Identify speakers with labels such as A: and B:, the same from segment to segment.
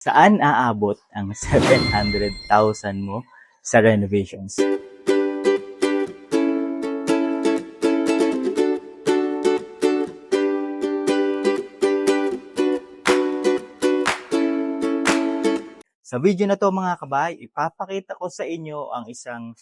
A: Saan aabot ang 700,000 mo sa renovations? Sa video na to mga kabay, ipapakita ko sa inyo ang isang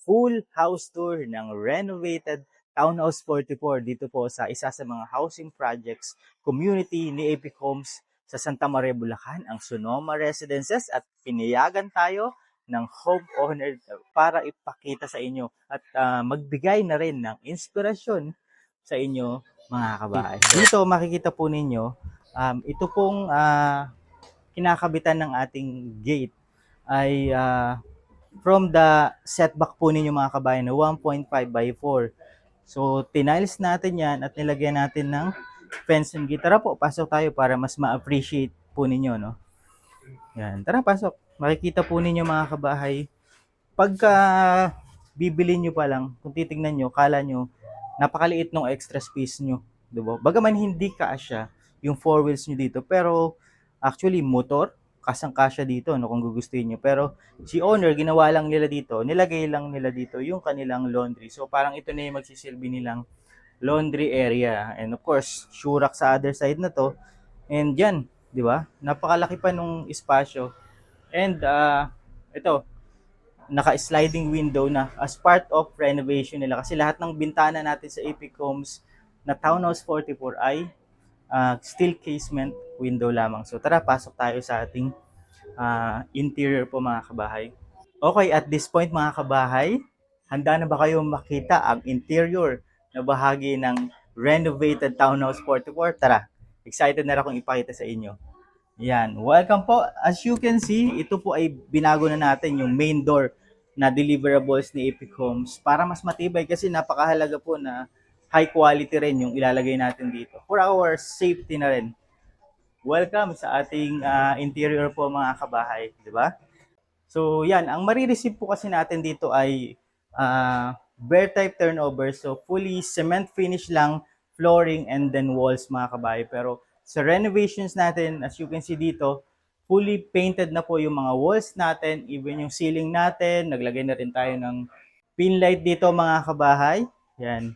A: full house tour ng renovated Townhouse 44 dito po sa isa sa mga housing projects community ni Epic Homes sa Santa Maria, Bulacan, ang Sonoma Residences, at pinayagan tayo ng homeowner para ipakita sa inyo at magbigay na rin ng inspirasyon sa inyo mga kabahay. Dito makikita po ninyo, ito pong kinakabitan ng ating gate ay from the setback po ninyo mga kabayan na 1.5 by 4. So, tiniles natin yan at nilagyan natin ng fence and gate. Tara po, pasok tayo para mas ma-appreciate po ninyo, no? Yan, tara pasok. Makikita po ninyo mga kabahay, pagka bibili nyo pa lang, kung titignan nyo, kala nyo, napakaliit ng extra space nyo. Diba? Bagaman hindi kasya yung four wheels nyo dito, pero actually motor, kasang-kasya dito no, kung gugustuhin nyo. Pero si owner, ginawa lang nila dito, nilagay lang nila dito yung kanilang laundry. So parang ito na yung magsisilbi nilang laundry area. And of course, shurak sa other side na to. And yan, di ba? Napakalaki pa nung espasyo. And ito, naka-sliding window na as part of renovation nila. Kasi lahat ng bintana natin sa Epic Homes na Townhouse 44 ay steel casement window lamang. So tara, pasok tayo sa ating interior po mga kabahay. Okay, at this point mga kabahay, handa na ba kayong makita ang interior na bahagi ng renovated Townhouse 44? Tara, excited na rin akong ipakita sa inyo. Yan, welcome po. As you can see, ito po ay binago na natin yung main door na deliverables ni Epic Homes para mas matibay, kasi napakahalaga po na high quality rin yung ilalagay natin dito for our safety na rin. Welcome sa ating interior po mga kabahay, di ba? So yan, ang marireceive po kasi natin dito ay bare type turnover, so fully cement finish lang, flooring and then walls mga kabahay. Pero sa renovations natin, as you can see dito, fully painted na po yung mga walls natin, even yung ceiling natin. Naglagay na rin tayo ng pin light dito mga kabahay. Yan.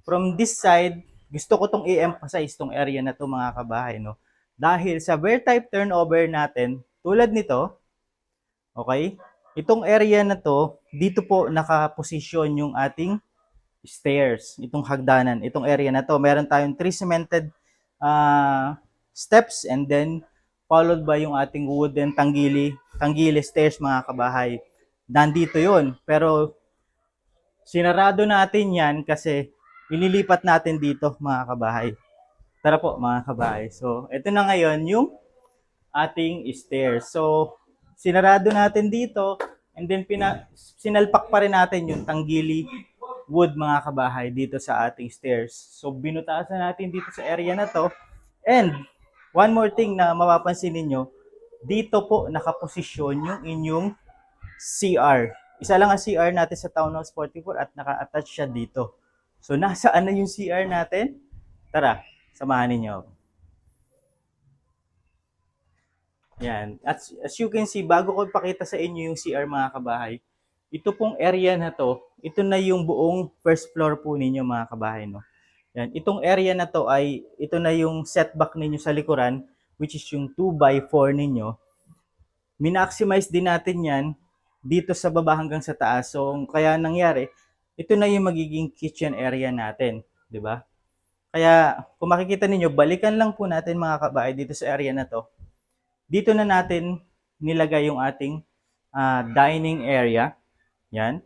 A: From this side, gusto ko tong i-emphasize tong area na to mga kabahay, no? Dahil sa bare type turnover natin, tulad nito, okay? Itong area na to, dito po nakaposisyon yung ating stairs, itong hagdanan, itong area na to. Meron tayong 3 cemented steps and then followed by yung ating wooden tanggili stairs mga kabahay. Nandito yon, pero sinarado natin yan kasi ililipat natin dito mga kabahay. Tara po mga kabahay. So, ito na ngayon yung ating stairs. So, sinarado natin dito and then sinalpak pa rin natin yung tanggili wood mga kabahay dito sa ating stairs. So, binutasan natin dito sa area na to. And, one more thing na mapapansin ninyo, dito po nakaposisyon yung inyong CR. Isa lang ang CR natin sa Townhouse 44 at naka-attach siya dito. So, nasaan na yung CR natin? Tara, samahan ninyo. Yan. As you can see, bago ko ipakita sa inyo yung CR mga kabahay, ito pong area na to, ito na yung buong first floor po ninyo mga kabahay, no? Yan. Itong area na to ay, ito na yung setback ninyo sa likuran, which is yung 2x4 ninyo. Minaximize din natin yan dito sa baba hanggang sa taas. So, kaya nangyari, ito na yung magiging kitchen area natin, di ba? Kaya, kung makikita ninyo, balikan lang po natin mga kabahay dito sa area na to. Dito na natin nilagay yung ating dining area. Yan.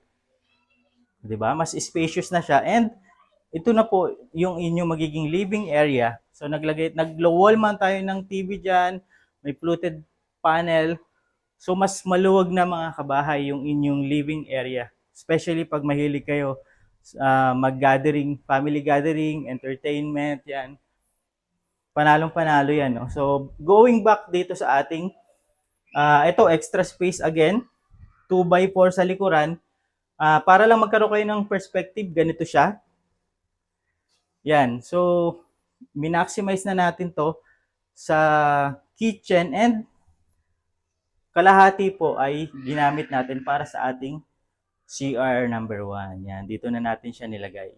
A: 'Di ba? Mas spacious na siya, and ito na po yung inyong magiging living area. So naglo-wall man tayo ng TV diyan, may fluted panel. So mas maluwag na mga kabahay yung inyong living area. Especially pag mahilig kayo mag-gathering, family gathering, entertainment, yan. Panalong-panalo yan, no? So, going back dito sa ating, ito, extra space again, 2x4 sa likuran. Para lang magkaroon kayo ng perspective, ganito siya. Yan. So, minaximize na natin to sa kitchen, and kalahati po ay ginamit natin para sa ating CR number 1. Yan, dito na natin siya nilagay.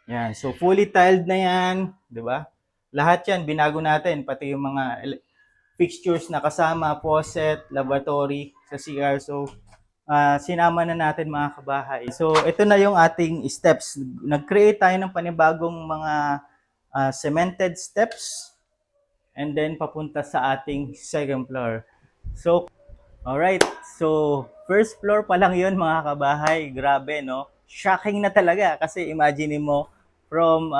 A: Yan, so fully tiled na yan, di ba? Lahat yan, binago natin, pati yung mga fixtures na kasama, faucet, lavatory sa CR. So, sinama na natin mga kabahay. So, ito na yung ating steps. Nag-create tayo ng panibagong mga cemented steps and then papunta sa ating second floor. So, alright. So, first floor pa lang yun mga kabahay. Grabe, no? Shocking na talaga kasi imagine mo from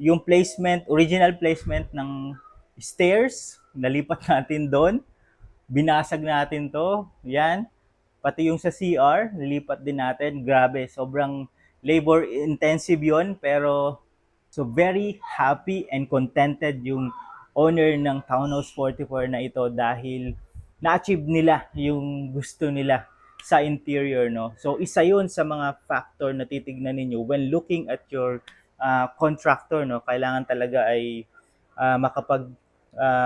A: yung placement, original placement ng stairs, nalipat natin doon. Binasag natin to. Yan. Pati yung sa CR, nilipat din natin. Grabe, sobrang labor intensive yon, pero so very happy and contented yung owner ng Townhouse 44 na ito dahil na-achieve nila yung gusto nila sa interior, no? So isa yun sa mga factor na titignan ninyo when looking at your contractor, no? Kailangan talaga ay makapag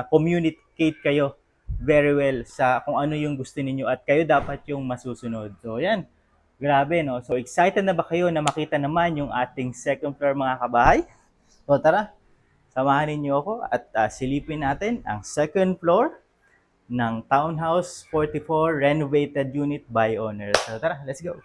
A: communicate kayo very well sa kung ano yung gusto ninyo at kayo dapat yung masusunod. So yan, grabe, no? So excited na ba kayo na makita naman yung ating second floor mga kabahay? So tara, samahan ninyo ako at silipin natin ang second floor ng Townhouse 44 renovated unit by owner. So tara, let's go.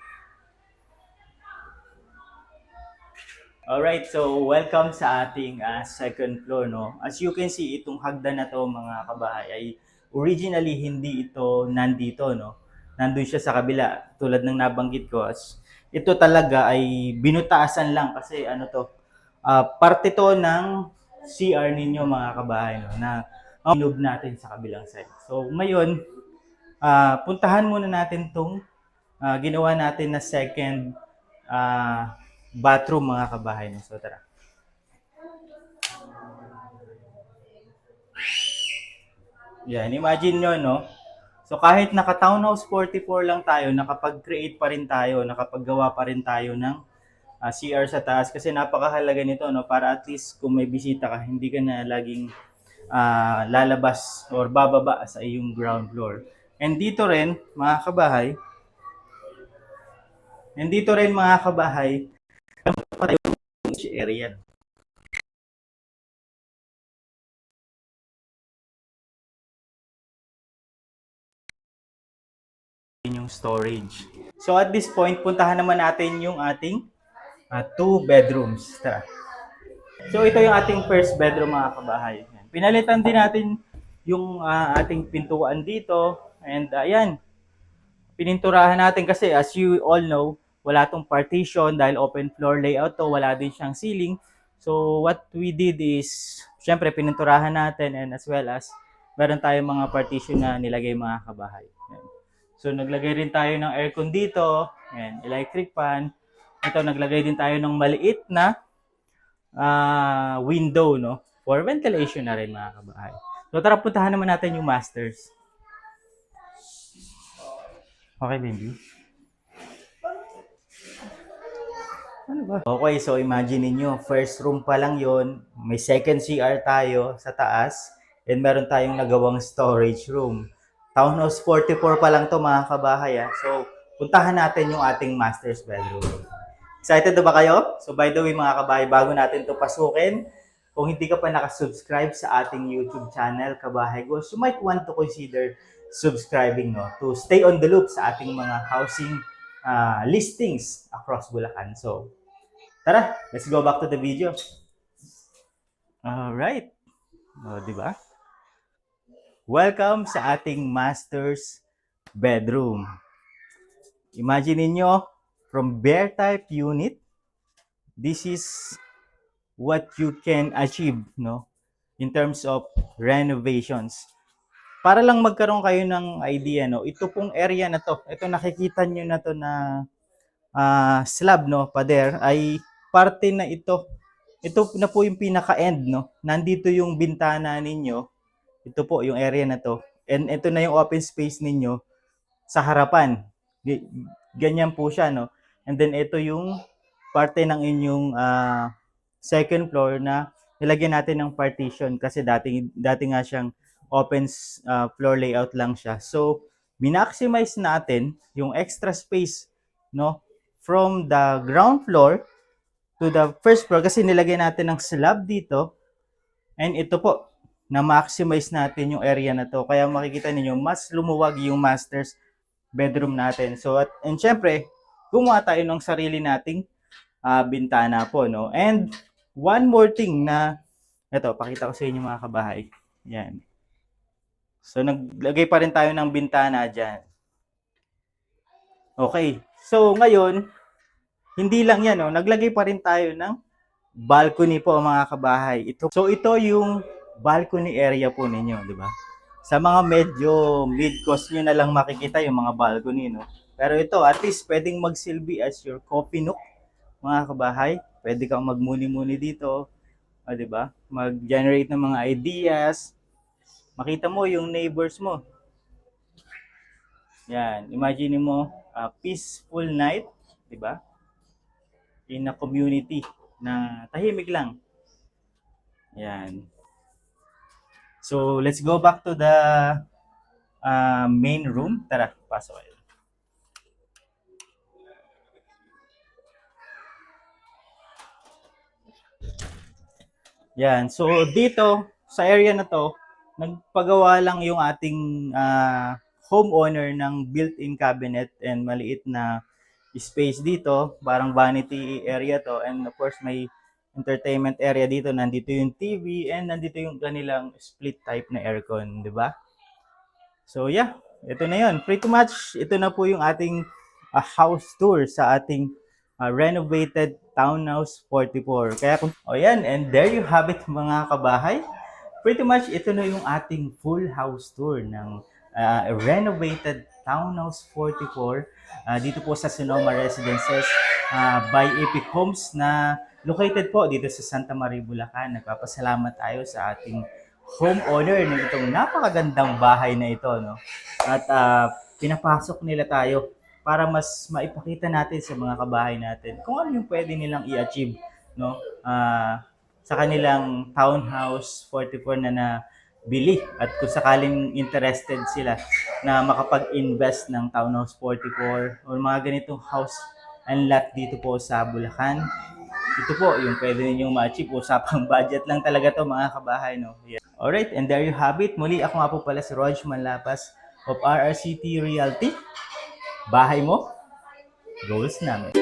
A: Alright, so welcome sa ating second floor, no? As you can see, itong hagdan na to mga kabahay ay originally hindi ito nandito, no? Nandun siya sa kabila, tulad ng nabanggit ko. Ito talaga ay binutaasan lang kasi ano to, parte to ng CR ninyo mga kabahay, no? Na move natin sa kabilang side. So ngayon, puntahan muna natin tong ginawa natin na second bathroom mga kabahay. No? So tara. Yan, imagine nyo, no? So kahit naka Townhouse 44 lang tayo, nakapag-create pa rin tayo, nakapaggawa pa rin tayo ng CR sa taas kasi napakahalaga nito, no? Para at least kung may bisita ka, hindi ka na laging lalabas or bababa sa iyong ground floor. And dito rin, mga kabahay, area. Yung storage. So at this point, puntahan naman natin yung ating two bedrooms. Tara. So ito yung ating first bedroom mga kabahay. Pinalitan din natin yung ating pintuan dito. And ayan, pininturahan natin kasi as you all know, wala tong partition dahil open floor layout to, wala din siyang ceiling. So what we did is, syempre pininturahan natin and as well as meron tayong mga partition na nilagay mga kabahay. Ayan. So naglagay rin tayo ng aircon dito, ayan, electric fan. Ito naglagay din tayo ng maliit na window, no? For ventilation na rin mga kabahay. So tara puntahan naman natin yung masters. Okay, baby. Ano ba? Okay, so imagine niyo, first room pa lang yon, may second CR tayo sa taas, and meron tayong nagawang storage room. Townhouse 44 pa lang to mga kabahay. So, puntahan natin yung ating master's bedroom. Excited na ba kayo? So by the way mga kabahay, bago natin to pasukin, kung hindi ka pa nakasubscribe sa ating YouTube channel, Kabahay Goals, you might want to consider subscribing, no, to stay on the loop sa ating mga housing listings across Bulacan. So, tara, let's go back to the video. Alright. O, di ba? Welcome sa ating master's bedroom. Imagine niyo from bear type unit, this is what you can achieve, no, in terms of renovations. Para lang magkaroon kayo ng idea, no, ito pong area na to, ito nakikita nyo na to na slab, no, pader, ay parte na ito. Ito na po yung pinaka-end, no. Nandito yung bintana ninyo. Ito po yung area na to. And ito na yung open space ninyo sa harapan. Ganyan po siya, no. And then ito yung parte ng inyong second floor na nilagyan natin ng partition kasi dati nga siyang open floor layout lang siya. So, minaximize natin yung extra space, no, from the ground floor to the first floor kasi nilagyan natin ng slab dito. And ito po, na-maximize natin yung area na to. Kaya makikita niyo mas lumuwag yung master's bedroom natin. So, and syempre, gumawa tayo ng sarili nating bintana po, no? And one more thing na, ito, pakita ko sa inyo mga kabahay. Yan. So, naglagay pa rin tayo ng bintana dyan. Okay. So, ngayon, hindi lang yan, no? Naglagay pa rin tayo ng balcony po mga kabahay. Ito yung balcony area po ninyo, di ba? Sa mga medyo mid-cost nyo na lang makikita yung mga balcony, no? Pero ito, at least pwedeng magsilbi as your coffee nook, mga kabahay. Pwede kang magmuni-muni dito, di ba? Mag-generate ng mga ideas. Makita mo yung neighbors mo. Yan, imagine mo a peaceful night, di ba? In a community na tahimik lang. Yan. So, let's go back to the main room. Tara, pasok kayo. Yan. So, dito, sa area na to, nagpagawa lang yung ating homeowner ng built-in cabinet and maliit na space dito. Parang vanity area to. And of course, may entertainment area dito. Nandito yung TV and nandito yung kanilang split type na aircon, di ba? So yeah, ito na yun. Pretty much, ito na po yung ating house tour sa ating renovated Townhouse 44. Kaya kung, yan, and there you have it mga kabahay. Pretty much, ito na yung ating full house tour ng renovated Townhouse 44 dito po sa Sonoma Residences by Epic Homes na located po dito sa Santa Maria, Bulacan. Nagpapasalamat tayo sa ating homeowner ng itong napakagandang bahay na ito, no? At pinapasok nila tayo para mas maipakita natin sa mga kabahay natin kung ano yung pwede nilang i-achieve, no? Sa kanilang Townhouse 44 na nabili at kung sakaling interested sila na makapag-invest ng Townhouse 44 o mga ganitong house and lot dito po sa Bulacan. Ito po yung pwede ninyong ma-achieve. Usapang budget lang talaga to mga kabahay, no? Yeah. Alright, and there you have it. Muli ako nga po pala si Rog Manlapas of RRCT Realty. Bahay mo, goals namin.